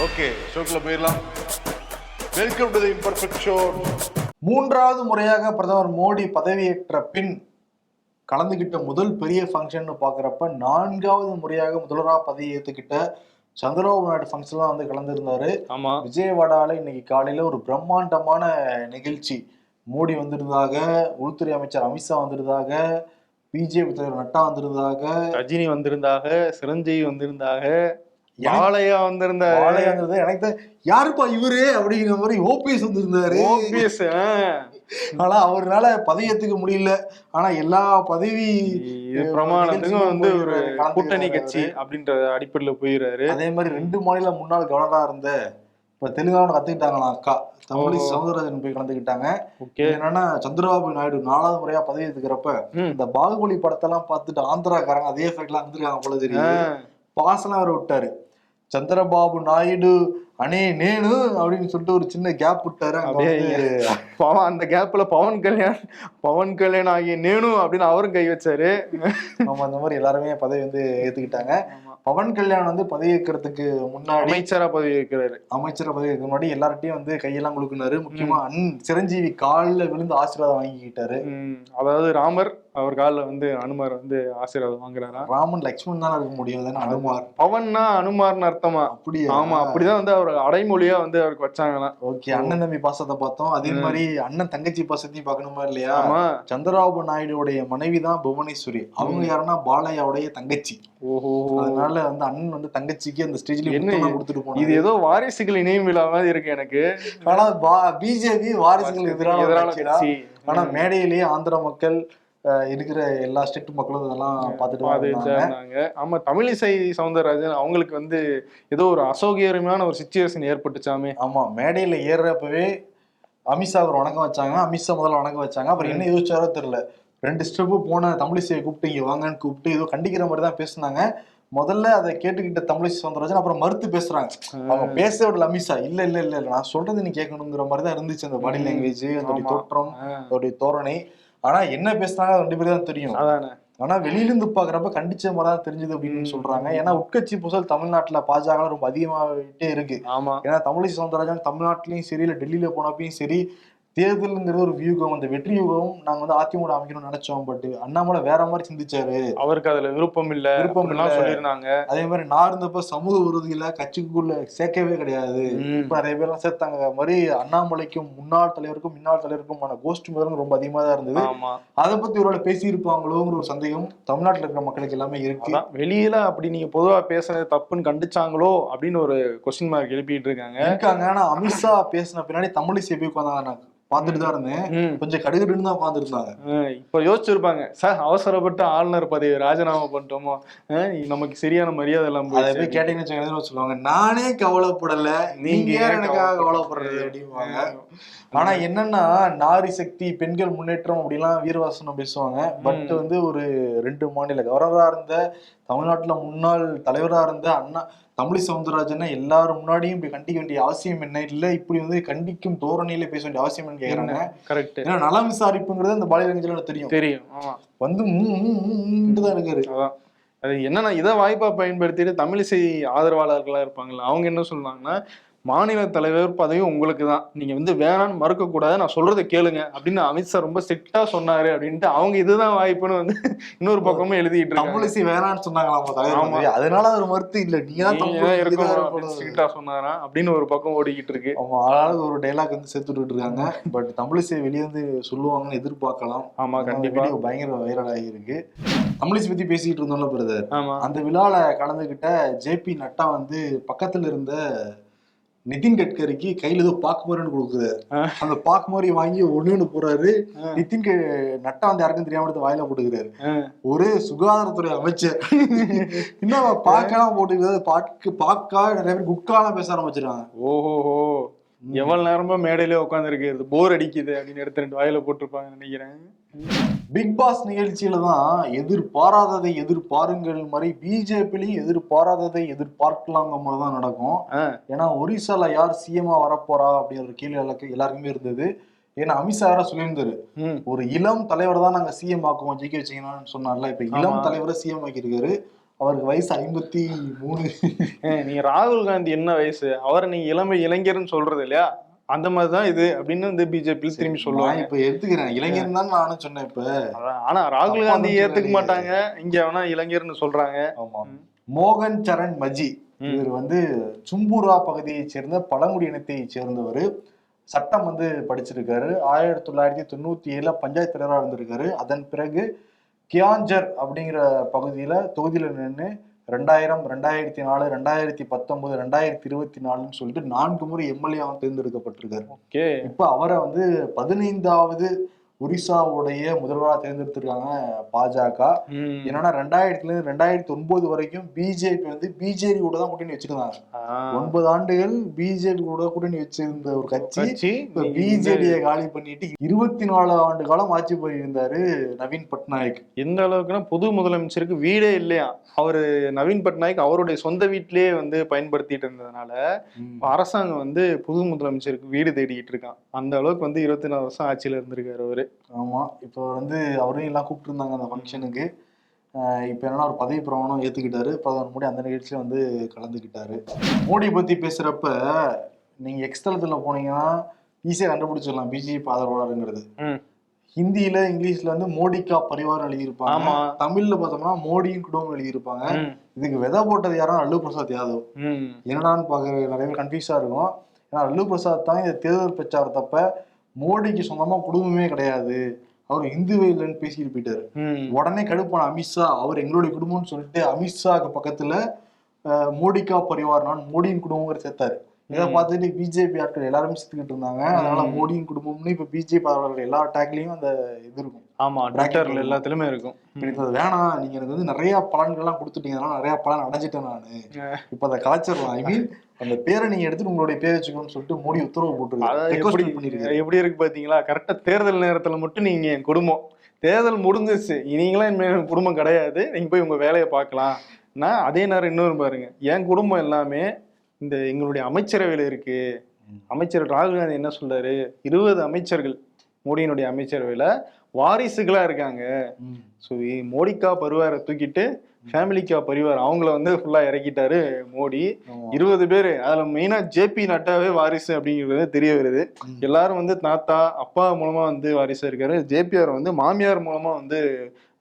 Okay, ஷோக்குள்ள போயிடலாம். Welcome to the imperfect show. மூன்றாவது முறையாக பிரதமர் மோடி பதவியேற்ற பின் கலந்துகிட்ட முதல் பெரிய ஃபங்க்ஷன் பாக்குறப்ப நான்காவது முறையாக முதல்வராக பதவி ஏற்றுக்கிட்ட சந்திரபாபு நாயுடு ஃபங்க்ஷன்லாம் வந்து கலந்துருந்தாரு. விஜயவாடால இன்னைக்கு காலையில ஒரு பிரம்மாண்டமான நிகழ்ச்சி. மோடி வந்திருந்தாக, உள்துறை அமைச்சர் அமித்ஷா வந்திருந்தாக, பிஜேபி தலைவர் நட்டா வந்திருந்தாக, ரஜினி வந்திருந்தாக, சிரஞ்சீவி வந்திருந்தாக, பாலையா வந்திருந்தாரு. எனக்கு யாருப்பா இவரு அப்படிங்கிற மாதிரி ஓபிஎஸ் வந்திருந்தாரு. ஆனா அவரால் பதவி ஏத்துக்க முடியல. ஆனா எல்லா பதவி பிரமாணத்துக்கும் வந்து ஒரு கூட்டணி கட்சி அப்படின்ற அடிப்படையில போயிடுறாரு. அதே மாதிரி 2 மாநில முன்னாள் கவர்னரா இருந்த இப்ப தெலுங்கானா கத்துக்கிட்டாங்களாம் அக்கா தமிழிசை சவுந்தரராஜன் போய் கலந்துக்கிட்டாங்க. என்னன்னா சந்திரபாபு நாயுடு 4வது முறையா பதவி ஏத்துக்கிறப்ப இந்த பாகுபலி படத்தெல்லாம் பார்த்துட்டு ஆந்திராக்காரங்க அதே எஃபெக்ட்லாம் வந்துருக்காங்க போல தெரியுது. பாசெல்லாம் அவர் விட்டாரு. சந்திரபாபு நாயுடு அனே நேனு அப்படின்னு சொல்லிட்டு ஒரு சின்ன கேப் விட்டாரு. அந்த கேப்ல பவன் கல்யாண் ஆகிய நேனு அப்படின்னு அவரும் கை வச்சாரு. ஆமா, அந்த மாதிரி எல்லாருமே பதவி வந்து ஏத்துக்கிட்டாங்க. பவன் கல்யாண் வந்து பதவி ஏற்கிறதுக்கு முன்னாடி அமைச்சரா பதவி ஏற்கிறாரு. அமைச்சரா பதவி ஏற்க முன்னாடி எல்லார்ட்டையும் வந்து கையெல்லாம் கொடுக்குனாரு. முக்கியமா சிரஞ்சீவி காலில் விழுந்து ஆசீர்வாதம் வாங்கிக்கிட்டாரு. அதாவது ராமர் அவர் காலில் வந்து அனுமார் வந்து ஆசீர்வாதம் வாங்குறாரா? ராமன் லட்சுமணன் தானே இருக்க முடியும், அனுமார். பவன்னா அனுமார்னு அர்த்தமா? அப்படியே ஆமா, அப்படிதான் வந்து அவர் அடைமொழியா வந்து அவருக்கு வச்சாங்களாம். ஓகே, அண்ணன் தம்பி பாசத்தை பார்த்தோம். அதே மாதிரி அண்ணன் தங்கச்சி பாசத்தையும் பார்க்கணுமா இல்லையா? சந்திரபாபு நாயுடுடைய மனைவி தான் புவனேஸ்வரி. அவங்க யாருன்னா பாலையாவுடைய தங்கச்சி. ஓஹோ, அதனால வந்து அண்ணன் வந்து தங்கச்சிக்கு அந்த ஸ்டேஜ்ல என்ன கொடுத்துட்டு போனாரு. இது ஏதோ வாரிசுகள் இணையும் விழா மாதிரி இருக்கு எனக்கு. ஆனா பிஜேபி வாரிசுகள் எதிரான கட்சி. ஆனா மேடையிலேயே ஆந்திர மக்கள் இருக்கிற எல்லா ஸ்டேட் மக்களும் இதெல்லாம் பார்த்துட்டு. ஆமா, தமிழிசை சவுந்தரராஜன் அவங்களுக்கு வந்து ஏதோ ஒரு அசௌகரியமான ஒரு சிச்சுவேஷன் ஏற்பட்டுச்சாமே. ஆமா, மேடையில ஏறுறப்பவே அமித்ஷா ஒரு வணக்கம் வச்சாங்க. அமித்ஷா முதல்ல வணக்கம் வச்சாங்க. அப்புறம் என்ன யோசிச்சாரோ தெரியல, 2 ஸ்டெப்பு போன தமிழிசையை கூப்பிட்டு இங்க வாங்கன்னு கூப்பிட்டு ஏதோ கண்டிக்கிற மாதிரி தான் பேசினாங்க. முதல்ல அதை கேட்டுக்கிட்ட தமிழிசை சவுந்தரராஜன் அப்புறம் மறுத்து பேசுறாங்க. அவங்க பேச விடல அமித்ஷா. இல்ல இல்ல இல்ல நான் சொல்றது நீ கேட்கணுங்கிற மாதிரி தான் இருந்துச்சு அந்த பாடி லாங்குவேஜ், அதோடைய தோற்றம், அதோடைய தோரணை. ஆனா என்ன பேசுனாங்க 2 பேரும் தான் தெரியும். ஆனா வெளியில இருந்து பாக்குறப்ப கண்டிச்ச மாதிரிதான் தெரிஞ்சது அப்படின்னு சொல்றாங்க. ஏன்னா உட்கட்சி பூசல் தமிழ்நாட்டுல பாஜக ரொம்ப அதிகமாகிட்டே இருக்கு. ஏன்னா தமிழிசை சவுந்தரராஜன் தமிழ்நாட்டிலயும் சரி இல்ல டெல்லியில போனப்பையும் சரி, தேர்தலுங்கிறது ஒரு வியூகம், அந்த வெற்றி யுகம் நாங்க வந்து அதிமுக அமைக்கணும்னு நினைச்சோம். பட் அண்ணாமலை வேற மாதிரி சிந்திச்சாரு. அவருக்கு அதுல விருப்பம் எல்லாம் சொல்லியிருந்தாங்க. அதே மாதிரி நான் இருந்தப்ப சமூக விரோதிகளை கட்சிக்குள்ள சேர்க்கவே கிடையாது. இப்ப நிறைய பேர் எல்லாம் சேர்த்தாங்க. மாதிரி அண்ணாமலைக்கும் முன்னாள் தலைவருக்கும் முன்னாள் தலைவருக்குமான கோஷ்டி முதல் ரொம்ப அதிகமா தான் இருந்தது. அதை பத்தி ஒருவேளை பேசி இருப்பாங்களோங்கிற ஒரு சந்தேகம் தமிழ்நாட்டுல இருக்கிற மக்களுக்கு எல்லாமே இருக்கு. வெளியில அப்படி நீங்க பொதுவா பேசுறது தப்புன்னு கண்டிச்சாங்களோ அப்படின்னு ஒரு கொஸ்டின் மார்க் எழுப்பிட்டு இருக்காங்க. ஆனா அமித்ஷா பேசின பின்னாடி தமிழிசை போய் உட்காந்தாங்க. பாத்துட்டு தான் இருந்தேன். கொஞ்சம் கடுகடுன்னு தான் உட்காந்துருந்தாங்க. இப்ப யோசிச்சிருப்பாங்க, சார் அவசரப்பட்டு ஆளுநர் பதவி ராஜினாமா பண்ணிட்டோமோ, நமக்கு சரியான மரியாதை எல்லாம் போய் கேட்டீங்கன்னு சொல்லுவாங்க, நானே கவலைப்படல, நீங்க எனக்காக கவலைப்படுறது அப்படிவாங்க. ஆனா என்னன்னா நாரி சக்தி, பெண்கள் முன்னேற்றம் அப்படிலாம் வீரவாசனம் பேசுவாங்க. பட் வந்து ஒரு 2 மாநில கவர்னரா இருந்த, தமிழ்நாட்டுல முன்னாள் தலைவரா இருந்த அண்ணா தமிழிசை சவுந்தரராஜன் எல்லாரும் முன்னாடியும் இப்படி கண்டிக்க வேண்டிய அவசியம் என்ன இல்ல, இப்படி வந்து கண்டிக்கும் தோரணையில பேச வேண்டிய அவசியம் என்ன கேக்குறாங்க. கரெக்ட். ஏன்னா நலம் விசாரிப்புங்கிறது அந்த பாலியல் தெரியும் வந்து தான் இருக்காரு. அது என்னன்னா இதை வாய்ப்பா பயன்படுத்திட்டு தமிழிசை ஆதரவாளர்களா இருப்பாங்கல்ல, அவங்க என்ன சொல்லுவாங்கன்னா, மாநில தலைவர் பதவி உங்களுக்கு தான், நீங்க வந்து வேணான்னு மறுக்க கூடாது, நான் சொல்றதை கேளுங்க அப்படின்னு அமித்ஷா ரொம்ப ஸ்ட்ரிக்டா சொன்னாரு அப்படின்ட்டு அவங்க இதுதான் வாய்ப்புன்னு வந்து இன்னொரு பக்கமும் எழுதிட்டு இருக்காங்க. தமிழிசை வேணான்னு சொன்னாங்களா, அதனால ஒரு மறுத்து இல்ல ஸ்ட்ரிக்டா சொன்னாரா அப்படின்னு ஒரு பக்கம் ஓடிக்கிட்டு இருக்கு. ஆளாவது ஒரு டைலாக் வந்து சேர்த்துட்டு இருக்காங்க. பட் தமிழிசை வெளியே வந்து சொல்லுவாங்கன்னு எதிர்பார்க்கலாம். ஆமா, கண்டிப்பா பயங்கர வைரல் ஆகியிருக்கு. தமிழிசை பத்தி பேசிக்கிட்டு இருந்தோம்ல பிரதர், அந்த விழால கலந்துகிட்ட ஜேபி நட்டா வந்து பக்கத்துல இருந்த நிதின் கட்கரிக்கு கையில ஏதோ பாக்குமரன்னு கொடுக்குது. அந்த பாக்குமரி வாங்கி ஒண்ணு போறாரு. நிதின் நட்டா வந்து யாருக்கும் தெரியாம எடுத்து வாயில போட்டுக்கிறாரு. ஒரு சுகாதாரத்துறை அமைச்சர் இன்னும் பாக்கெல்லாம் போட்டுக்கிறது. பாக்கா நிறைய பேர் குட்காலாம் பேச ஆரம்பிச்சிருக்காங்க. ஓஹோ, எவ்வளவு நேரமா மேடையிலே உட்காந்து இருக்கு, போர் அடிக்குது அப்படின்னு எடுத்து 2 வாயில போட்டிருப்பாங்க நினைக்கிறேன். பிக் பாஸ் நிகழ்ச்சியில தான் எதிர்பாராததை எதிர்பாருங்கள் மாதிரி பிஜேபிலையும் எதிர்பாராததை எதிர்பார்க்கலாங்கிற மாதிரி தான் நடக்கும். ஏன்னா ஒரிசால யார் சிஎம்மா வரப்போறா அப்படிங்கிற ஒரு கேள்வி எல்லாருக்குமே இருந்தது. ஏன்னா அமித்ஷா வேற சொல்லியிருந்தாரு, ஒரு இளம் தலைவர் தான் நாங்க சிஎம் ஆக்குவோம் ஜெயிக்க வச்சீங்கன்னு சொன்னார்ல. இப்ப இளம் தலைவரை சிஎம் ஆக்கியிருக்காரு. அவருக்கு வயசு 53. நீங்க ராகுல் காந்தி என்ன வயசு, அவரை நீங்க இளைஞர்னு சொல்றது இல்லையா, அந்த மாதிரிதான் இது அப்படின்னு வந்து பிஜேபி திரும்பி சொல்லுவாங்க. இப்ப எடுத்துக்கிறேன், இளைஞர் தான் நானும் சொன்னேன். இப்ப ஆனா ராகுல் காந்தி ஏத்துக்க மாட்டாங்க, இங்க வேணா இளைஞர்னு சொல்றாங்க. ஆமா. மோகன் சரண் மஜி இவர் வந்து சும்பூரா பகுதியை சேர்ந்த பழங்குடி இனத்தை சேர்ந்தவர். சட்டம் வந்து படிச்சிருக்காரு. 1997 பஞ்சாயத்து தலைவராக இருந்திருக்காரு. அதன் பிறகு கியாஞ்சர் அப்படிங்கிற பகுதியில தொகுதியில நின்று 2000, 2004, 2019, 2024 சொல்லிட்டு 4 முறை எம்எல்ஏ தேர்ந்தெடுக்கப்பட்டிருக்காரு. ஓகே. இப்ப அவரை வந்து 15வது ஒரிசாவுடைய முதல்வராக தேர்ந்தெடுத்திருக்காங்க பாஜக. என்னன்னா 2000 இருந்து 2009 வரைக்கும் பிஜேபி வந்து பிஜேபி கூட தான் கூட்டணி வச்சிருந்தாங்க. 9 ஆண்டுகள் பிஜேபி கூட கூட்டணி வச்சிருந்த ஒரு கட்சி இப்ப பிஜேடியை காலி பண்ணிட்டு 24 ஆண்டு காலம் ஆட்சி போயிருந்தாரு நவீன் பட்நாயக். எந்த அளவுக்குன்னா புது முதலமைச்சருக்கு வீடே இல்லையா, அவரு நவீன் பட்நாயக் அவருடைய சொந்த வீட்டிலேயே வந்து பயன்படுத்திட்டு இருந்ததுனால அரசாங்கம் வந்து புது முதலமைச்சருக்கு வீடு தேடிக்கிட்டு இருக்கான். அந்த அளவுக்கு வந்து 24 வருஷம் ஆட்சியில இருந்திருக்காரு அவரு. ஆமா, இப்போ வந்து அவரையும் எல்லாம் கூப்பிட்டு இருந்தாங்க அந்த ஃபங்க்ஷனுக்கு. இப்ப என்னன்னா ஒரு பதவி பிரமாணம் ஏத்துக்கிட்டாரு. பிரதமர் மோடி அந்த நிகழ்ச்சியில வந்து கலந்துக்கிட்டாரு. மோடி பத்தி பேசுறப்ப நீங்க எக்ஸ்தலத்துல போனீங்கன்னா ஈஸியா கண்டுபிடிச்சிடலாம் பிஜேபி ஆதரவாளருங்கிறது. ஹிந்தியில இங்கிலீஷ்ல வந்து மோடிக்கா பரிவாரம் எழுதியிருப்பாங்க. தமிழ்ல பார்த்தோம்னா மோடியின் குடும்பம் எழுதியிருப்பாங்க. இதுக்கு விதை போட்டது யாரும் அல்லு பிரசாத் யாதவ். என்னடான்னு பாக்குற நிறைய பேர் கன்ஃபியூஸா இருக்கும். ஏன்னா அல்லு பிரசாத் தான் இந்த தேர்தல் பிரச்சாரத்தப்ப மோடிக்கு சொந்தமா குடும்பமே கிடையாது, அவர் இந்துவே இல்லைன்னு பேசிட்டு போயிட்டாரு. உடனே கடுப்பான அமித்ஷா அவர் எங்களுடைய குடும்பம்னு சொல்லிட்டு அமித்ஷாக்கு பக்கத்துல மோடிக்கா பரிவார் நான் மோடியின் குடும்பங்கிற சேர்த்தாரு. இதை பார்த்துட்டு பிஜேபி ஆட்கள் எல்லாருமே செத்துக்கிட்டு இருந்தாங்க. அதனால மோடியின் குடும்பம்னு இப்ப பிஜேபி ஆதரவாளர்கள் எல்லா அட்டாக்லயும் அந்த இது இருக்கும். ஆமா, ட்விட்டர்ல எல்லாத்துலயுமே இருக்கும். எனக்கு அது வேணாம், நீங்க எனக்கு வந்து நிறைய பலன்கள் எல்லாம் கொடுத்துட்டீங்க, அதனால நிறைய பலன் அடைஞ்சிட்டேன் நானு, இப்ப அதை கலைச்சிடலாம். ஐ மீன் அந்த பேரை நீங்க எடுத்து உங்களுடைய பேர் வச்சுக்கணும்னு சொல்லிட்டு மோடி உத்தரவு போட்டுருக்காரு. எப்படி இருக்கு பாத்தீங்களா? கரெக்டா தேர்தல் நேரத்துல மட்டும் நீங்க என் குடும்பம், தேர்தல் முடிஞ்சிச்சு இனீங்களாம் என் குடும்பம் கிடையாது, நீங்க போய் உங்க வேலையை பார்க்கலாம். நான் அதே நேரம் இன்னொரு பாருங்க, என் குடும்பம் எல்லாமே இந்த எங்களுடைய அமைச்சரவையில இருக்கு. அமைச்சர் ராகுல் காந்தி என்ன சொல்றாரு, 20 அமைச்சர்கள் மோடியினுடைய அமைச்சரவையில வாரிசுகளா இருக்காங்க. ஸோ மோடிக்கா பரிவாரை தூக்கிட்டு ஃபேமிலிக்கா பரிவார் அவங்கள வந்து ஃபுல்லா இறக்கிட்டாரு மோடி. 20 பேரு, அதுல மெயினா ஜேபி நட்டாவே வாரிசு அப்படிங்கிறது தெரிய வருது. எல்லாரும் வந்து தாத்தா அப்பா மூலமா வந்து வாரிசா இருக்காரு. ஜேபிஆர் வந்து மாமியார் மூலமா வந்து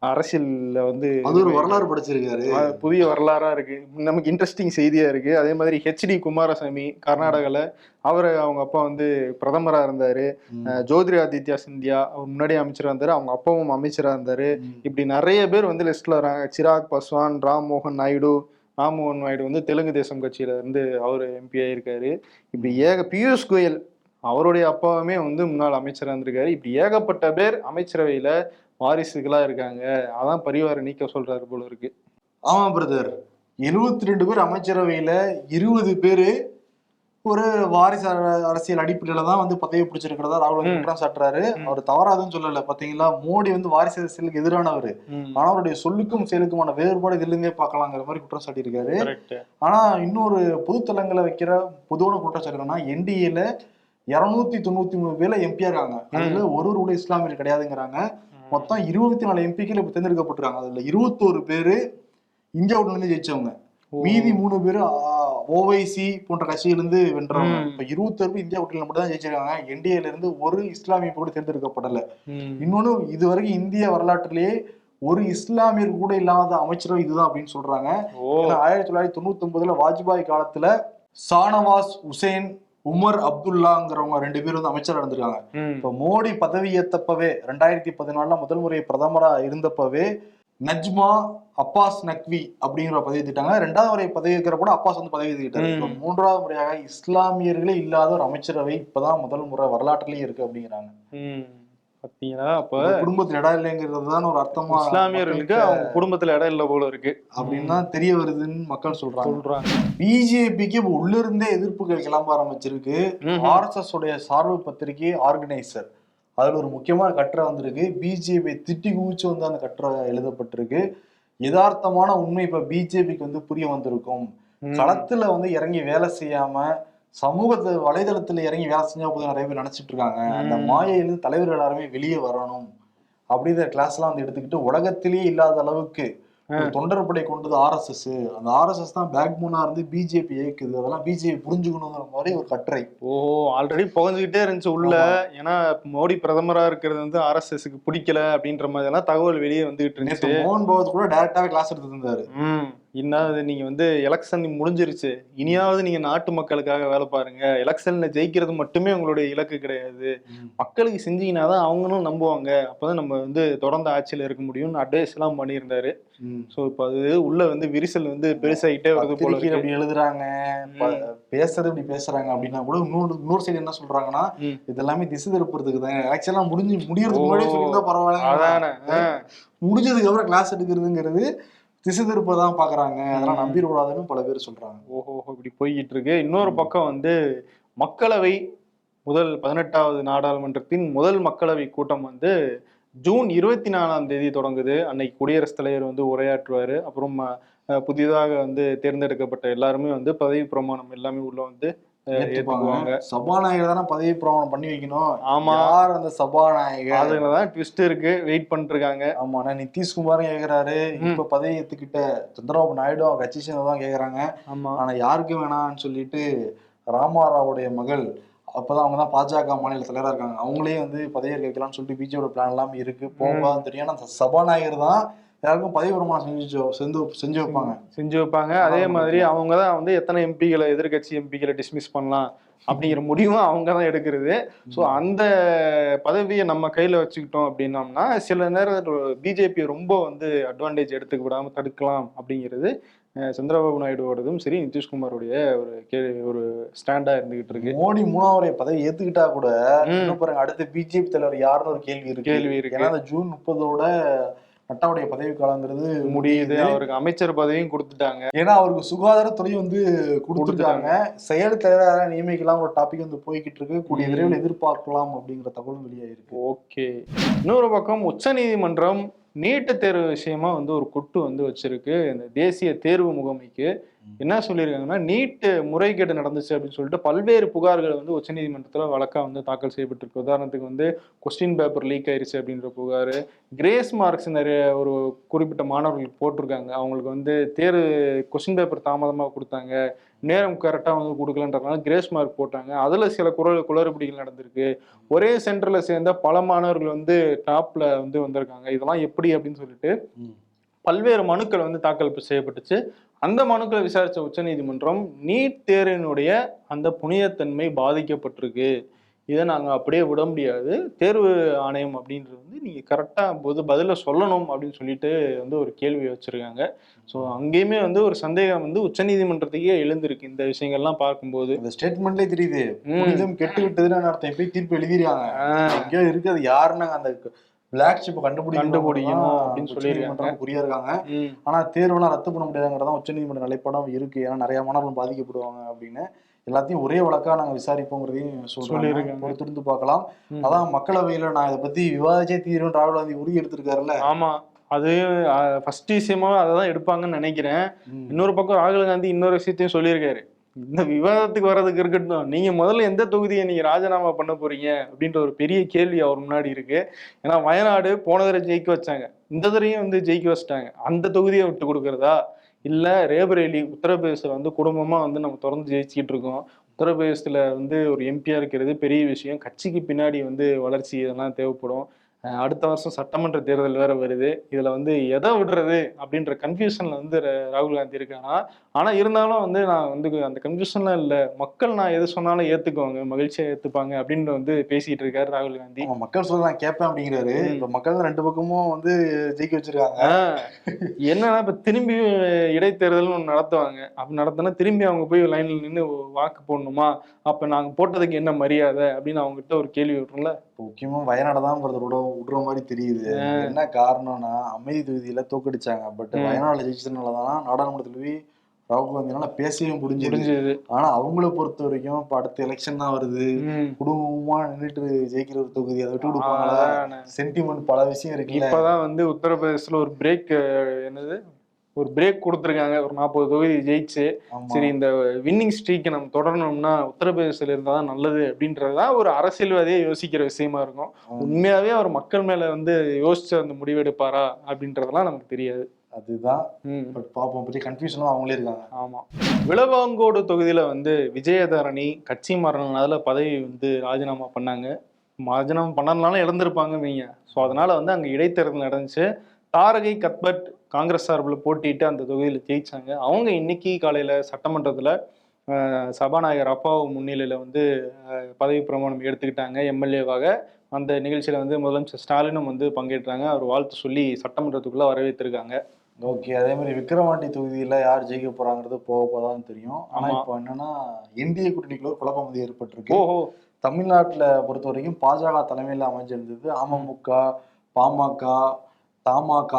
அரசியல்ல வந்து அது ஒரு வரலாறு படிச்சிருக்காரு. புதிய வரலாறா இருக்கு, நமக்கு இன்ட்ரெஸ்டிங் செய்தியா இருக்கு. அதே மாதிரி ஹெச்டி குமாரசாமி கர்நாடகால அவங்க அப்பா வந்து பிரதமரா இருந்தாரு. ஜோதிராதித்யா சிந்தியா அவர் முன்னாடி அமைச்சரா இருந்தாரு, அவங்க அப்பாவும் அமைச்சரா இருந்தாரு. இப்படி நிறைய பேர் வந்து லிஸ்ட்ல வராங்க. சிராக் பாஸ்வான், ராம்மோகன் நாயுடு வந்து தெலுங்கு தேசம் கட்சியில இருந்து அவர் எம்பி ஆயிருக்காரு. இப்படி பியூஷ் கோயல் அவருடைய அப்பாவுமே வந்து முன்னாள் அமைச்சரா இருந்திருக்காரு. இப்படி ஏகப்பட்ட பேர் அமைச்சரவையில வாரிசுகளா இருக்காங்க. அதான் பரிவார நீக்க சொல்றாரு போல இருக்கு. ஆமா பிரதர், 72 பேர் அமைச்சரவையில 20 பேரு ஒரு வாரிசு அரசியல் அடிப்படையில தான் வந்து பதவி பிடிச்சிருக்கிறதா ராகுல் குற்றம் சாட்டுறாரு. அவர் தவறாதுன்னு சொல்லல. பாத்தீங்களா, மோடி வந்து வாரிசு அரசியலுக்கு எதிரானவர், ஆனா அவருடைய சொல்லுக்கும் செயலுக்குமான வேறுபாடு இதுல இருந்தே பார்க்கலாங்கிற மாதிரி குற்றம் சாட்டியிருக்காரு. ஆனா இன்னொரு பொதுத்தலங்களை வைக்கிற பொதுவான குற்றம் சாட்டுறா, என்டிஏல 293 பேர்ல எம்பியா இருக்காங்க. அதுல ஒரு இஸ்லாமியர் கிடையாதுங்கிறாங்க. மொத்தம் 24 எம்பிக்கள் இப்ப தேர்ந்தெடுக்கப்பட்டிருக்காங்க. அதுல 21 பேரு இந்தியாவுல இருந்து ஜெயிச்சவங்க, மீதி 3 பேரு ஓவைசி போன்ற கட்சியிலிருந்து வென்றவங்க. இப்ப 21 பேர் இந்தியா கூட்டணியில மட்டும் தான் ஜெயிச்சிருக்காங்க. என்டிஏல இருந்து ஒரு இஸ்லாமிய கூட தேர்ந்தெடுக்கப்படல. இன்னொன்னு, இதுவரைக்கும் இந்திய வரலாற்றிலேயே ஒரு இஸ்லாமியர் கூட இல்லாத அமைச்சரவை இதுதான் அப்படின்னு சொல்றாங்க. 1999 வாஜ்பாய் காலத்துல ஷானவாஸ் உசேன், உமர் அப்துல்லாங்கிறவங்க 2 பேர் வந்து அமைச்சரா இருந்திருக்காங்க. இப்ப மோடி பதவி ஏத்தப்பவே 2014 முதல் முறை பிரதமரா இருந்தப்பவே நஜ்மா அப்பாஸ் நக்வி அப்படிங்கிற பதவி ஏத்துட்டாங்க. 2வது முறை பதவி ஏற்கிற கூட அப்பாஸ் வந்து பதவி ஏத்துக்கிட்டாரு. இப்ப 3வது முறையாக இஸ்லாமியர்களே இல்லாத ஒரு அமைச்சரவை இப்பதான் முதல் முறை வரலாற்றுலயே இருக்கு அப்படிங்கிறாங்க. பாத்தீங்களா, அப்ப குடும்பத்துல இடம் இல்லைங்கிறது தான் ஒரு அர்த்தமா, இஸ்லாமியர்களுக்கு அவங்க குடும்பத்துல இடம் இல்ல போல இருக்கு அப்படின்னு தான் தெரிய வருதுன்னு மக்கள் சொல்றாங்க. பிஜேபிக்கு இப்ப உள்ள இருந்தே எதிர்ப்புகள் கிளம்ப ஆரம்பிச்சிருக்கு. RSS உடைய சார்பு பத்திரிகை ஆர்கனைசர், அதுல ஒரு முக்கியமான கட்டுரை வந்திருக்கு. பிஜேபி திட்டி குவிச்சு வந்து அந்த கட்டுரை எழுதப்பட்டிருக்கு. யதார்த்தமான உண்மை இப்ப பிஜேபிக்கு வந்து புரிய வந்திருக்கும். களத்துல வந்து இறங்கி வேலை செய்யாம சமூகத்தை வலைதளத்துல இறங்கி வேலை செஞ்சா போதும் நிறைய பேர் நினைச்சிட்டு இருக்காங்க. அந்த மாயையிலிருந்து தலைவர்கள் எல்லாருமே வெளியே வரணும் அப்படிங்கிற கிளாஸ் எல்லாம் வந்து எடுத்துக்கிட்டு உலகத்திலேயே இல்லாத அளவுக்கு ஒரு தொண்டர் படை கொண்டது ஆர்எஸ்எஸ், அந்த ஆர்எஸ்எஸ் தான் பேக் போனா இருந்து பிஜேபி இயக்குது, அதெல்லாம் பிஜேபி புரிஞ்சுக்கணுங்கிற மாதிரி ஒரு கட்டுரை. ஓ, ஆல்ரெடி புகஞ்சுக்கிட்டே இருந்துச்சு உள்ள. ஏன்னா மோடி பிரதமரா இருக்கிறது வந்து ஆர்எஸ்எஸ்க்கு பிடிக்கல அப்படின்ற மாதிரி எல்லாம் தகவல் வெளியே வந்துகிட்டு இருந்துச்சு. மோகன் பகவத் கூட டைரக்டாவே கிளாஸ் எடுத்து இருந்தாரு. இன்னாவது நீங்க வந்து எலெக்ஷன் முடிஞ்சிருச்சு, இனியாவது நீங்க நாட்டு மக்களுக்காக வேலை பாருங்க, எலெக்ஷன்ல ஜெயிக்கிறது மட்டுமே உங்களுடைய இலக்கு கிடையாது, மக்களுக்கு செஞ்சீங்கன்னா தான் அவங்களும் நம்புவாங்க, அப்பதான் நம்ம வந்து தொடர்ந்து ஆட்சியில இருக்க முடியும்னு அட்வைஸ் எல்லாம் பண்ணியிருந்தாரு. சோ இப்ப அது உள்ள வந்து விரிசல் வந்து பெருசாகிட்டே வருது போல. அப்படி எழுதுறாங்க, பேசுறது இப்படி பேசுறாங்க அப்படின்னா கூட இன்னொரு சைடு என்ன சொல்றாங்கன்னா, இது எல்லாமே திசை திருப்புறதுக்கு தான், எலெக்ஷன் முடியறதுக்கு முன்னாடி சொல்லியிருந்தா பரவாயில்ல, முடிஞ்சதுக்கு அப்புறம் கிளாஸ் எடுக்கிறதுங்கிறது திசை திருப்பதான் பாக்குறாங்க, அதெல்லாம் நம்பிடக்கூடாதுன்னு பல பேர் சொல்றாங்க. ஓஹோ, இப்படி போய்கிட்டு இருக்கு. இன்னொரு பக்கம் வந்து மக்களவை 18வது நாடாளுமன்றத்தின் முதல் மக்களவை கூட்டம் வந்து ஜூன் 24ஆம் தேதி தொடங்குது. அன்னைக்கு குடியரசுத் தலைவர் வந்து உரையாற்றுவாரு. அப்புறம் புதிதாக வந்து தேர்ந்தெடுக்கப்பட்ட எல்லாருமே வந்து பதவி பிரமாணம் எல்லாமே உள்ள வந்து ஏத்துக்குவாங்க. சபாநாயகர் தானே பதவி பிரமாணம் பண்ணி வைக்கணும். ஆமா, யார் அந்த சபாநாயகர், அதுலதான் ட்விஸ்ட் இருக்கு, வெயிட் பண்ணிட்டு இருக்காங்க. ஆமா, நிதிஷ்குமாரும் கேக்குறாரு, இப்ப பதவி ஏத்துக்கிட்ட சந்திரபாபு நாயுடு அவங்க கட்சி சேர்ந்ததான் கேக்குறாங்க. ஆனா யாருக்கு வேணாம்னு சொல்லிட்டு ராமாராவுடைய மகள், அப்பதான் அவங்கதான் பாஜக மாநில தலைவரா இருக்காங்க, அவங்களே வந்து பதவி வைக்கலாம்னு சொல்லிட்டு பிஜேபியோட பிளான் எல்லாமே இருக்கு, போகாதுன்னு தெரியும். ஆனா சபாநாயகர் தான் எல்லாருக்கும் பதவி பிரமாணம் செஞ்சு வைப்பாங்க. அதே மாதிரி அவங்கதான் வந்து எத்தனை எம்பிகளை, எதிர்கட்சி எம்பிகளை டிஸ்மிஸ் பண்ணலாம் அப்படிங்கிற முடிவும் அவங்கதான் எடுக்கிறது. ஸோ அந்த பதவியை நம்ம கையில வச்சுக்கிட்டோம் அப்படின்னோம்னா சில நேரம் பிஜேபி ரொம்ப வந்து அட்வான்டேஜ் எடுத்துக்க விடாம தடுக்கலாம் அப்படிங்கிறது சந்திரபாபு நாயுடுவோடதும் சரி நிதிஷ்குமாரோடைய ஒரு ஸ்டாண்டா இருந்துகிட்டு இருக்கு. மோடி 3வது பதவி ஏத்துக்கிட்டா கூட பாருங்க, அடுத்து பிஜேபி தலைவர் யாருன்னு ஒரு கேள்வி இருக்கு. ஏன்னா அந்த ஜூன் 30ஓட நட்டாவுடைய பதவி காலங்கிறது முடியுது. அவருக்கு அமைச்சர் பதவியும் கொடுத்துட்டாங்க. ஏன்னா அவருக்கு சுகாதாரத்துறை வந்து கொடுத்துட்டாங்க. செயல் தலைவராக நியமிக்கலாம் ஒரு டாபிக் வந்து போய்கிட்டு இருக்கு. கூடிய விரைவில் எதிர்பார்க்கலாம் அப்படிங்கிற தகவல் வெளியாயிருக்கு. ஓகே, இன்னொரு பக்கம் உச்ச நீதிமன்றம் நீட்டு தேர்வு விஷயமா வந்து ஒரு குட்டு வந்து வச்சிருக்கு. இந்த தேசிய தேர்வு முகமைக்கு என்ன சொல்லியிருக்காங்கன்னா, நீட்டு முறைகேடு நடந்துச்சு அப்படின்னு சொல்லிட்டு பல்வேறு புகார்கள் வந்து உச்சநீதிமன்றத்தில் வழக்கா வந்து தாக்கல் செய்யப்பட்டிருக்கு. உதாரணத்துக்கு வந்து கொஸ்டின் பேப்பர் லீக் ஆயிடுச்சு அப்படின்ற புகார், கிரேஸ் மார்க்ஸ் நிறைய ஒரு குறிப்பிட்ட மாணவர்களுக்கு போட்டிருக்காங்க, அவங்களுக்கு வந்து தேர்வு கொஸ்டின் பேப்பர் தாமதமாக கொடுத்தாங்க, நேரம் கரெக்டாக வந்து கொடுக்கலன்றதுனால கிரேஸ் மார்க் போட்டாங்க, அதில் சில குளறுபடிகள் நடந்திருக்கு, ஒரே சென்டரில் சேர்ந்த பல மாணவர்கள் வந்து டாப்ல வந்து வந்திருக்காங்க, இதெல்லாம் எப்படி அப்படின்னு சொல்லிட்டு பல்வேறு மனுக்கள் வந்து தாக்கல் செய்யப்பட்டுச்சு. அந்த மனுக்களை விசாரிச்ச உச்சநீதிமன்றம் நீட் தேர்வினுடைய அந்த புனிதத்தன்மை பாதிக்கப்பட்டிருக்கு, இதை நாங்கள் அப்படியே விட முடியாது, தேர்வு ஆணையம் அப்படின்றது வந்து நீங்கள் கரெக்டாக பதில சொல்லணும் அப்படின்னு சொல்லிட்டு வந்து ஒரு கேள்வி வச்சிருக்காங்க. ஸோ அங்கேயுமே வந்து ஒரு சந்தேகம் வந்து உச்சநீதிமன்றத்துக்கே எழுந்திருக்கு இந்த விஷயங்கள்லாம் பார்க்கும்போது. இந்த ஸ்டேட்மெண்ட்லேயே தெரியுது, புனிதம் கெட்டு விட்டதுன்னு அர்த்தம், எப்படி தீர்ப்பு எழுதிருக்காங்க, எங்கேயோ இருக்கு, அது யாருன்னா அந்த பிளாக் ஷிப் கண்டுபிடிக்கணும் அப்படின்னு சொல்லியிருக்காங்க, புரியாருக்காங்க. ஆனா தேர்வெல்லாம் ரத்து பண்ண முடியாதுங்கிறதான் உச்சநீதிமன்ற நிலைப்பாடம் இருக்கு. ஏன்னா நிறைய மாணவர்கள் பாதிக்கப்படுவாங்க அப்படின்னு, எல்லாத்தையும் ஒரே வழக்கா நாங்க விசாரிப்போங்கிறதையும் சொல்லியிருக்காங்க. பொறுத்திருந்து பார்க்கலாம். அதான் மக்களவையில நான் இதை பத்தி விவாதிச்சே தீர்வு ராகுல் காந்தி உறுதி எடுத்திருக்காருல்ல. ஆமா, அது ஃபர்ஸ்ட் விஷயமா அதான் எடுப்பாங்கன்னு நினைக்கிறேன். இன்னொரு பக்கம் ராகுல் காந்தி இன்னொரு விஷயத்தையும் சொல்லியிருக்காரு, இந்த விவாதத்துக்கு வர்றதுக்கு இருக்கட்டும், நீங்க முதல்ல எந்த தொகுதியை நீங்க ராஜினாமா பண்ண போறீங்க அப்படின்ற ஒரு பெரிய கேள்வி அவர் முன்னாடி இருக்கு. ஏன்னா வயநாடு போன தடவை ஜெயிக்க வச்சாங்க, இந்த தடவையும் வந்து ஜெயிக்க வச்சிட்டாங்க, அந்த தொகுதியை விட்டு கொடுக்கறதா, இல்ல ரேபரேலி உத்தரப்பிரதேசத்துல வந்து குடும்பமா வந்து நம்ம தொடர்ந்து ஜெயிச்சுக்கிட்டு இருக்கோம், உத்தரப்பிரதேசத்துல வந்து ஒரு எம்பியா இருக்கிறது பெரிய விஷயம், கட்சிக்கு பின்னாடி வந்து வளர்ச்சி இதெல்லாம் தேவைப்படும், அடுத்த வருஷம் சட்டமன்ற தேர்தல் வேற வருது, இதுல வந்து எதை விடுறது அப்படின்ற கன்ஃபியூஷன்ல வந்து ராகுல் காந்தி இருக்கானா. ஆனா இருந்தாலும் வந்து நான் வந்து அந்த கன்ஃபியூஷன்லாம் இல்ல, மக்கள் நான் எது சொன்னாலும் ஏத்துக்குவாங்க, மகிழ்ச்சியா ஏத்துப்பாங்க அப்படின்னு வந்து பேசிட்டு இருக்காரு ராகுல் காந்தி. மக்கள் சொல்ல நான் கேட்பேன் அப்படிங்கிறாரு. இப்ப மக்கள் ரெண்டு பக்கமும் வந்து ஜெயிக்க வச்சிருக்காங்க. என்னன்னா இப்ப திரும்பி இடைத்தேர்தல் ஒன்று நடத்துவாங்க, அப்படி நடத்தினா திரும்பி அவங்க போய் லைன்ல நின்று வாக்கு போடணுமா, அப்ப நாங்க போட்டதுக்கு என்ன மரியாதை அப்படின்னு அவங்க கிட்ட ஒரு கேள்வி விட்டுருல. முக்கியமா வயநாடுதான் விடுற மாதிரி தெரியுது. என்ன காரணம்னா அமைதி தொகுதியில தோக்கடிச்சாங்க, பட் வயநாடுல ஜெயிச்சதுனாலதான் நாடாளுமன்றத்துல போய் ராகுல் காந்தினால பேசவே முடிஞ்சது. ஆனா அவங்கள பொறுத்த வரைக்கும் இப்ப அடுத்த எலெக்ஷன் தான் வருது, குடும்பமா நின்றுட்டு ஜெயிக்கிற ஒரு தொகுதி, அதை விட்டு கொடுப்பாங்களா, சென்டிமெண்ட் பல விஷயம் இருக்கு. இப்பதான் வந்து உத்தரப்பிரதேசத்துல ஒரு பிரேக் கொடுத்துருக்காங்க, ஒரு 40 தொகுதி ஜெயிச்சு, சரி இந்த வின்னிங் ஸ்ட்ரீக்கை நம்ம தொடரணும்னா உத்தரப்பிரதேசத்துல இருந்தாதான் நல்லது அப்படின்றதுதான் ஒரு அரசியல்வாதியே யோசிக்கிற விஷயமா இருக்கும். உண்மையாவே அவர் மக்கள் மேல வந்து யோசிச்சு அந்த முடிவெடுப்பாரா அப்படின்றதெல்லாம் நமக்கு தெரியாது. அதுதான் ம். பட் பாப்போம், பெரிய கன்ஃபியூஷன் அவங்களே இருக்காங்க. ஆமா. விளவங்கோடு தொகுதியில வந்து விஜயதரணி கட்சி மாறினால பதவி வந்து ராஜினாமா பண்ணாங்க. ராஜினாமா பண்ணதுனால இழந்திருப்பாங்க நீங்க. ஸோ அதனால வந்து அங்க இடைத்தேர்தல் நடந்துச்சு. தாரகை கத்பட் காங்கிரஸ் சார்பில் போட்டிட்டு அந்த தொகுதியில ஜெயிச்சாங்க. அவங்க இன்னைக்கு காலையில சட்டமன்றத்துல சபாநாயகர் அப்பாவு முன்னிலையில வந்து பதவி பிரமாணம் எடுத்துக்கிட்டாங்க எம்எல்ஏவாக. அந்த நிகழ்ச்சியில வந்து முதலமைச்சர் ஸ்டாலினும் வந்து பங்கேற்றாங்க. அவர் வாழ்த்து சொல்லி சட்டமன்றத்துக்குள்ள வரவேற்றிருக்காங்க. ஓகே, அதே மாதிரி விக்கிரவாண்டி தொகுதியில யார் ஜெயிக்க போறாங்கிறது போக போதான் தெரியும். ஆனா ஆமா. இப்போ என்னன்னா இந்திய கூட்டணிக்குள்ள ஒரு குழப்பம் வந்து ஏற்பட்டிருக்கு. ஓஹோ. தமிழ்நாட்டுல பொறுத்த வரைக்கும் பாஜக தலைமையில அமைஞ்சிருந்தது. அமமுக, பாமக, தமாக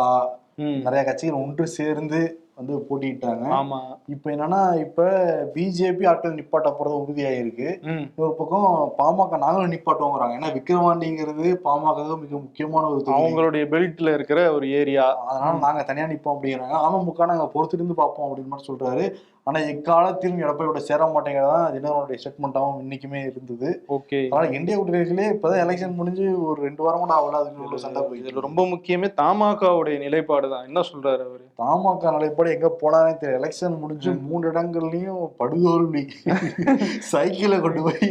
ம். நிறைய கட்சிகள் ஒன்று சேர்ந்து வந்து போட்டிட்டாங்க. ஆமா. இப்ப என்னன்னா இப்ப பிஜேபி ஆட்கள் நிப்பாட்ட போறது உறுதியாயிருக்கு. ம். இன்னொரு பக்கம் பாமக நாங்களும் நிப்பாட்டுவோங்கிறாங்க. ஏன்னா விக்கிரவாண்டிங்கிறது பாமக மிக முக்கியமான ஒரு தொகுதி. அவங்களுடைய பெல்ட்ல இருக்கிற ஒரு ஏரியா. அதனால நாங்க தனியா நிப்போம் அப்படிங்கிறாங்க. அமமுக நாங்க பொறுத்திருந்து பார்ப்போம் அப்படின்னு மட்டும் சொல்றாரு. ஆனா எக்காலத்திலும் எடப்பாடியோட சேர மாட்டேங்கிறதான் தினகரனுடைய ஸ்டேட்மெண்டாவும் இன்னைக்குமே இருந்தது. ஓகே. அதனால இந்திய கூட்டணிகளே இப்பதான் எலெக்ஷன் முடிஞ்சு ஒரு 2 வாரம் கூட ஆகல, அதுக்கு சண்டை போயிட்டு இதுல ரொம்ப முக்கியமே தமாகவுடைய நிலைப்பாடு தான். என்ன சொல்றாரு அவரு? தமாக நிலைப்பாடு எங்க போனானே தெரியல. எலெக்ஷன் முடிஞ்சு 3 இடங்கள்லயும் படுதோல்வி. சைக்கிளை கொண்டு போய்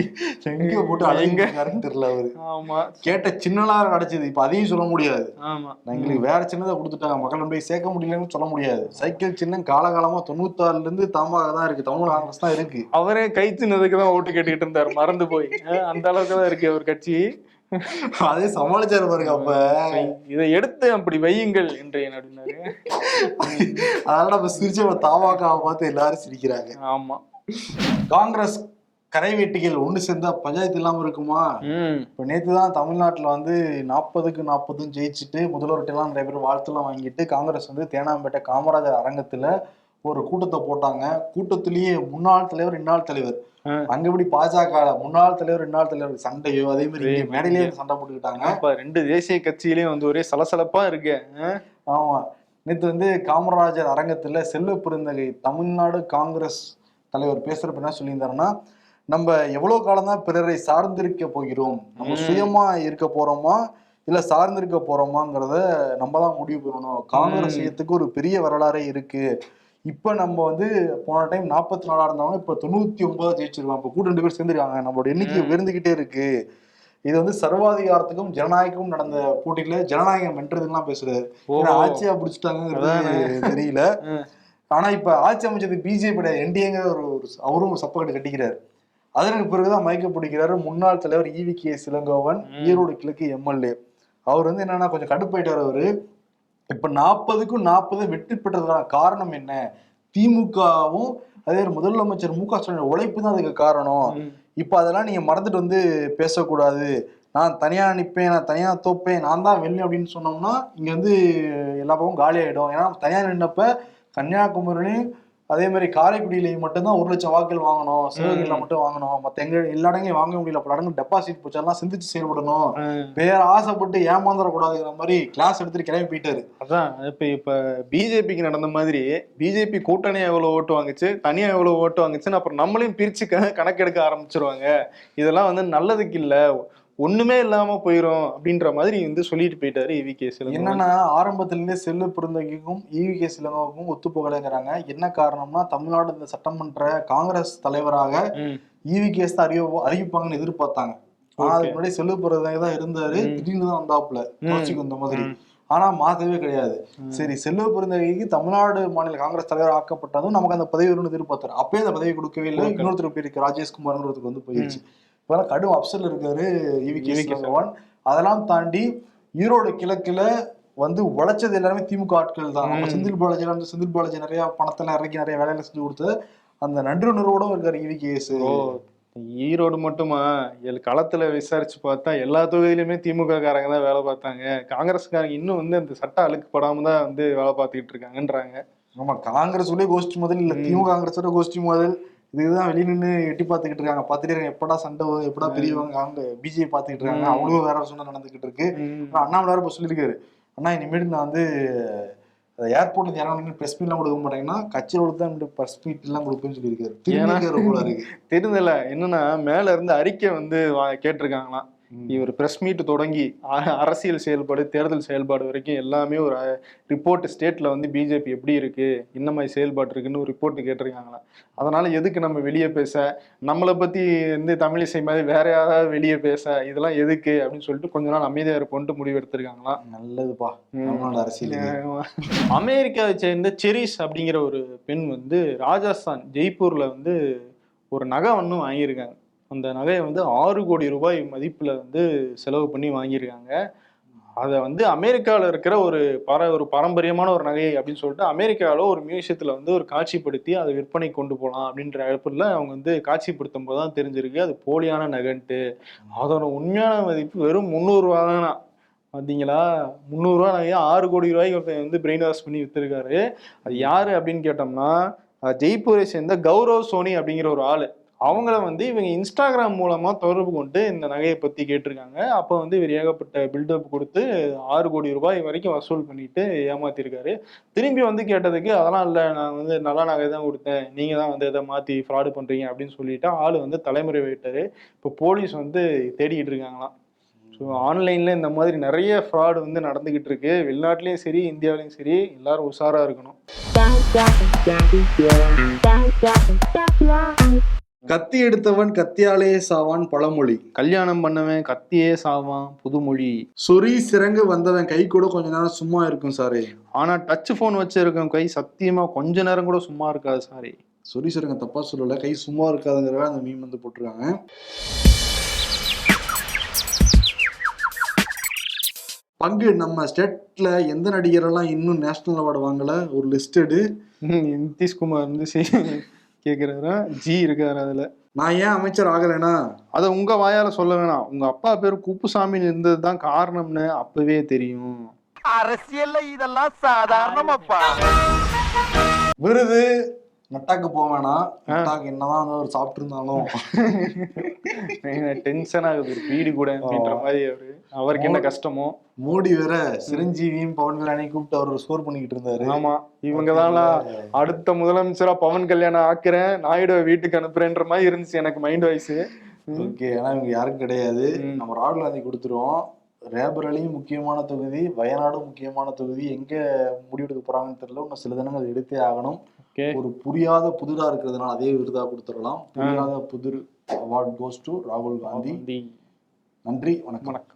எங்க போட்டு அலைங்காருன்னு தெரியல அவரு. ஆமா. கேட்ட சின்னலா கிடைச்சது, இப்ப அதையும் சொல்ல முடியாது. ஆமா. எங்களுக்கு வேற சின்னதை கொடுத்துட்டாங்க, மக்கள் போய் சேர்க்க முடியலன்னு சொல்ல முடியாது. சைக்கிள் சின்னம் காலகாலமா 96ல இருந்து தமாக தான் இருக்கு, தமிழ் காங்கிரஸ் தான் இருக்கு. அவரே கை சின்னதுக்கு தான் ஓட்டு கேட்டுக்கிட்டு இருந்தாரு, மறந்து போய். அந்த அளவுக்கு தான் இருக்கு அவர் கட்சி. அதே சமாளிச்சாரு பாருங்க. அப்ப இதை எடுத்து அப்படி வையுங்கள் என்று அப்படின்னாரு. அதனால நம்ம சிரிச்ச தமாகாவை பார்த்து எல்லாரும் சிரிக்கிறாங்க. ஆமா. காங்கிரஸ் கரை வெட்டிகள் ஒண்ணு சேர்ந்தா பஞ்சாயத்து இல்லாம இருக்குமா? இப்ப நேத்துதான் தமிழ்நாட்டுல வந்து 40க்கு 40 ஜெயிச்சுட்டு முதல்வர்கிட்ட எல்லாம் நிறைய பேர் வாழ்த்துலாம் வாங்கிட்டு காங்கிரஸ் வந்து தேனாம்பேட்டை காமராஜர் அரங்கத்துல ஒரு கூட்டத்தை போட்டாங்க. கூட்டத்திலேயே முன்னாள் தலைவர் இன்னாள் தலைவர், அங்க எப்படி பாஜக முன்னாள் தலைவர் இன்னாள் தலைவர் சண்டையோ அதே மாதிரி மேடையிலேயே சண்டை போட்டுக்கிட்டாங்க. இப்ப 2 தேசிய கட்சியிலயும் வந்து ஒரே சலசலப்பா இருக்கு. ஆமா, நேற்று வந்து காமராஜர் அரங்கத்துல செல்வ பெருந்தகை தமிழ்நாடு காங்கிரஸ் தலைவர் பேசுறப்ப என்ன சொல்லியிருந்தாருன்னா, நம்ம எவ்வளவு காலம் தான் பிறரை சார்ந்திருக்க போகிறோம், நம்ம சுயமா இருக்க போறோமா இல்ல சார்ந்திருக்க போறோமாங்கிறத நம்ம தான் முடிவு பண்ணணும். காங்கிரஸ் செய்யறதுக்கு ஒரு பெரிய வரலாறே இருக்கு. இப்ப நம்ம வந்து போன டைம் 44 இருந்தவங்க இப்ப 99 ஜெயிச்சிருக்காங்க. இப்ப கூட 2 பேர் சேர்ந்துருக்காங்க. நம்மளோட எண்ணிக்கை உயர்ந்துகிட்டே இருக்கு. இது வந்து சர்வாதிகாரத்துக்கும் ஜனநாயகமும் நடந்த போட்டியில ஜனநாயகம் வென்றதுலாம் பேசுறாரு. ஆட்சியா பிடிச்சிட்டாங்கிறது தெரியல. ஆனா இப்ப ஆட்சி அமைச்சது பிஜேபி என்டிஏங்கிற ஒரு அவரும் சப்பக்கட்டு கட்டிக்கிறாரு. அதற்கு பிறகுதான் மயக்க பிடிக்கிறாரு முன்னாள் தலைவர் EVK இளங்கோவன், ஈரோடு கிழக்கு எம்எல்ஏ. அவர் வந்து என்னன்னா கொஞ்சம் கடுப்பாயிட்டாரு அவரு. இப்ப 40க்கும் 40 வெற்றி பெற்றதுக்கான காரணம் என்ன? திமுகவும் அதே முதலமைச்சர் MK ஸ்டாலின் உழைப்பு தான் அதுக்கு காரணம். இப்ப அதெல்லாம் நீங்க மறந்துட்டு வந்து பேசக்கூடாது. நான் தனியா நிப்பேன், நான் தனியா தோப்பேன், நான் தான் வெள்ளி அப்படின்னு சொன்னோம்னா இங்க வந்து எல்லா பக்கமும் காலி ஆயிடும். ஏன்னா தனியா நின்னப்ப கன்னியாகுமரியிலையும் அதே மாதிரி காரைக்குடியிலையும் மட்டும்தான் 1 லட்சம் வாக்குகள் வாங்கணும், சிவகங்கையில மட்டும் வாங்கணும், மத்த எங்க எல்லா இடங்களையும் வாங்க முடியல. பல இடங்கள் டெபாசிட் போச்செல்லாம் சிந்திச்சு செயல்படணும், பேர ஆசைப்பட்டு ஏமாந்துடக்கூடாதுங்கிற மாதிரி கிளாஸ் எடுத்துட்டு கிளம்பி போயிட்டாரு. அதான் இப்ப பிஜேபிக்கு நடந்த மாதிரி பிஜேபி கூட்டணியா எவ்வளவு ஓட்டு வாங்குச்சு, தனியா எவ்வளவு ஓட்டு வாங்குச்சுன்னு அப்புறம் நம்மளையும் பிரிச்சு கணக்கெடுக்க ஆரம்பிச்சிருவாங்க. இதெல்லாம் வந்து நல்லதுக்கு இல்ல, ஒண்ணுமே இல்லாம போயிரும் அப்படின்ற மாதிரி வந்து சொல்லிட்டு போயிட்டாரு EVK இளங்கோவன். என்னன்னா ஆரம்பத்திலிருந்தே செல்வ பெருந்தகைக்கும் EVK இளங்கோவுக்கும் ஒத்து போகலைங்கிறாங்க. என்ன காரணம்னா தமிழ்நாடு இந்த சட்டமன்ற காங்கிரஸ் தலைவராக EVK தான் அறிவிப்பாங்கன்னு எதிர்பார்த்தாங்க. ஆனா அதுக்கு முன்னாடி செல்வ பெருந்தகை தான் இருந்தாரு. திடீர்னு தான் வந்தாப்புல தோச்சிக்கு இந்த மாதிரி. ஆனா மாத்தவே கிடையாது. சரி, செல்வ பெருந்தகைக்கு தமிழ்நாடு மாநில காங்கிரஸ் தலைவர் ஆக்கப்பட்டதும் நமக்கு அந்த பதவி வரும்னு எதிர்பார்த்தாரு. அப்பயே அந்த பதவி கொடுக்கவே இல்லை. இன்னொருத்தர் பேருக்கு ராஜேஷ்குமார்ங்கிறதுக்கு வந்து போயிடுச்சு. இப்ப கடும் அப்செட்ல இருக்காரு EVK இளங்கோவன். அதெல்லாம் தாண்டி ஈரோடு கிழக்குல வந்து உழைச்சது எல்லாருமே திமுக ஆட்கள் தான். நம்ம செந்தில் பாலாஜி நிறைய பணத்தெல்லாம் இறக்கி நிறைய வேலையில செஞ்சு கொடுத்து அந்த நன்றி உணர்வோட இருக்காரு EVK. ஈரோடு மட்டுமா, களத்துல விசாரிச்சு பார்த்தா எல்லா தொகுதியிலுமே திமுக காரங்க தான் வேலை பார்த்தாங்க. காங்கிரஸ்காரங்க இன்னும் வந்து அந்த சட்ட அழுக்குப்படாம தான் வந்து வேலை பார்த்துக்கிட்டு இருக்காங்கன்றாங்க. ஆமா, காங்கிரஸ் கோஷ்டி முதல் இல்ல, திமுக காங்கிரஸோட கோஷ்டி முதல் இதுதான் வெளியே நின்று எட்டி பார்த்துக்கிட்டு இருக்காங்க. பார்த்துட்டு இருக்காங்க எப்படா சண்டை வரும், எப்படா பெரியவங்க அவங்க பிஜேபி பார்த்துக்கிட்டு இருக்காங்க. அவங்களும் வேற சொன்ன நடந்துகிட்டு இருக்கு. அண்ணாமலை இப்ப சொல்லியிருக்காரு, அண்ணா இனிமேட்டு நான் வந்து ஏர்போர்ட்ல இறங்கணும் பிரஸ் மீட் எல்லாம் கொடுக்க மாட்டேங்கன்னா கட்சியோட தான் பிரஸ் மீட் எல்லாம் கொடுப்பேன்னு சொல்லியிருக்காரு. தெரிஞ்சல என்னன்னா மேல இருந்து அறிக்கை வந்து கேட்டிருக்காங்களாம். இவர் பிரஸ் மீட் தொடங்கி அரசியல் செயல்பாடு, தேர்தல் செயல்பாடு வரைக்கும் எல்லாமே ஒரு ரிப்போர்ட் ஸ்டேட்ல வந்து பிஜேபி எப்படி இருக்கு, என்ன மாதிரி செயல்பாடு இருக்குன்னு ஒரு ரிப்போர்ட் கேட்டிருக்காங்களாம். அதனால எதுக்கு நம்ம வெளியே பேச, நம்மளை பத்தி வந்து தமிழிசை மாதிரி வேற யாராவது வெளியே பேச, இதெல்லாம் எதுக்கு அப்படின்னு சொல்லிட்டு கொஞ்ச நாள் அமைதியா இருப்போன்ட்டு முடிவு எடுத்திருக்காங்களாம். நல்லதுப்பா நம்மளோட அரசியல். அமெரிக்காவை சேர்ந்த செரிஸ் அப்படிங்கிற ஒரு பெண் வந்து ராஜஸ்தான் ஜெய்ப்பூர்ல வந்து ஒரு நகை ஒன்று வாங்கியிருக்காங்க. அந்த நகையை வந்து 6 கோடி ரூபாய் மதிப்புல வந்து செலவு பண்ணி வாங்கியிருக்காங்க. அதை வந்து அமெரிக்காவில் இருக்கிற ஒரு பாரம்பரியமான ஒரு நகை அப்படின்னு சொல்லிட்டு அமெரிக்காவில் ஒரு மியூசியத்தில் வந்து ஒரு காட்சிப்படுத்தி அதை விற்பனை கொண்டு போகலாம் அப்படின்ற இடத்துல அவங்க வந்து காட்சிப்படுத்தும் போது தான் தெரிஞ்சிருக்கு அது போலியான நகைன்ட்டு. அதோட உண்மையான மதிப்பு வெறும் 300 ரூபா தானா. பார்த்தீங்களா, 300 ரூபா நகையா 6 கோடி ரூபாய்க்கு ஒருத்தர் வந்து பிரெயின் வாஷ் பண்ணி வித்துருக்காரு. அது யாரு அப்படின்னு கேட்டோம்னா ஜெய்ப்பூரை சேர்ந்த கௌரவ் சோனி அப்படிங்கிற ஒரு ஆளு. அவங்கள வந்து இவங்க இன்ஸ்டாகிராம் மூலமா தொடர்பு கொண்டு இந்த நகையை பத்தி கேட்டிருக்காங்க. அப்போ வந்து இவர் ஏகப்பட்ட பில்டப் கொடுத்து 6 கோடி ரூபாய் வரைக்கும் வசூல் பண்ணிட்டு ஏமாத்திருக்காரு. திரும்பி வந்து கேட்டதுக்கு அதெல்லாம் இல்லை, நான் வந்து நல்ல நகை தான் கொடுத்தேன், நீங்க தான் வந்து இதை மாத்தி ஃப்ராடு பண்றீங்க அப்படின்னு சொல்லிட்டு ஆளு வந்து தலைமுறையிட்டாரு. இப்போ போலீஸ் வந்து தேடிக்கிட்டு இருக்காங்களாம். ஸோ ஆன்லைன்ல இந்த மாதிரி நிறைய ஃப்ராடு வந்து நடந்துகிட்டு இருக்கு. வெளிநாட்டிலையும் சரி இந்தியாவிலையும் சரி எல்லாரும் உஷாரா இருக்கணும். கத்தி எடுத்தவன் கத்தியாலே சாவான் பழமொழி. கல்யாணம் பண்ணவன் கத்தியே சாவான் புதுமொழி. சொறி சிறங்கு வந்தவன் கை கூட கொஞ்ச நேரம் சும்மா இருக்கும் சாரே. ஆனா டச் போன் வச்சிருக்க கை சத்தியமா கொஞ்ச நேரம் கூட சும்மா இருக்காது சாரே. சொறி சிறங்க தப்பா சொல்லல, கை சும்மா இருக்காதுங்கிற அந்த மீம் வந்து போட்டிருக்காங்க. பங்கு நம்ம ஸ்டேட்ல எந்த நடிகரெல்லாம் இன்னும் நேஷனல் அவார்டு வாங்கல ஒரு லிஸ்ட் எடு. நிதிஷ்குமார் வந்து கேக்குறாரா, ஜி இருக்காரு அதுல. நான் ஏன் அமைச்சர் ஆகலைன்னா அத உங்க வாயால சொல்ல வேணாம், உங்க அப்பா பேரு குப்புசாமி இருந்ததுதான் காரணம்னு அப்பவே தெரியும். அரசியல்ல இதெல்லாம் சாதாரணமாப்பா. விருது நட்டாக்கு போவேனா, நட்டாக்கு என்னதான் ஒரு சாப்பிட்டு இருந்தாலும் டென்ஷன் ஆகுது ஒரு பீடி கூட அப்படின்ற மாதிரி. அவருக்கு என்ன கஷ்டமோ. மோடி வேற சிரஞ்சீவியும் பவன் கல்யாணையும் கூப்பிட்டு அவர் ஸ்கோர் பண்ணிக்கிட்டு இருந்தாரு. ஆமா, இவங்கதான் அடுத்த முதலமைச்சரா பவன் கல்யாணம் ஆக்குறேன், நாயுடு வீட்டுக்கு அனுப்புறேன்ற மாதிரி இருந்துச்சு எனக்கு மைண்ட் வாய்ஸ். ஓகே, ஆனா இவங்க யாரும் கிடையாது. நம்ம ராகுல் காந்தி கொடுத்துருவோம். ரேபரேலியும் முக்கியமான தொகுதி, வயநாடும் முக்கியமான தொகுதி. எங்க முடிவெடுக்க போறாங்கன்னு தெரியல. இன்னும் சில தினங்கள் எடுத்தே ஆகணும். ஒரு புரியாத புதிரா இருக்கிறதுனால அதே விருதா கொடுத்துடலாம். புரியாத புதிர் அவார்ட் கோஸ் டு ராகுல் காந்தி. நன்றி, வணக்கம்.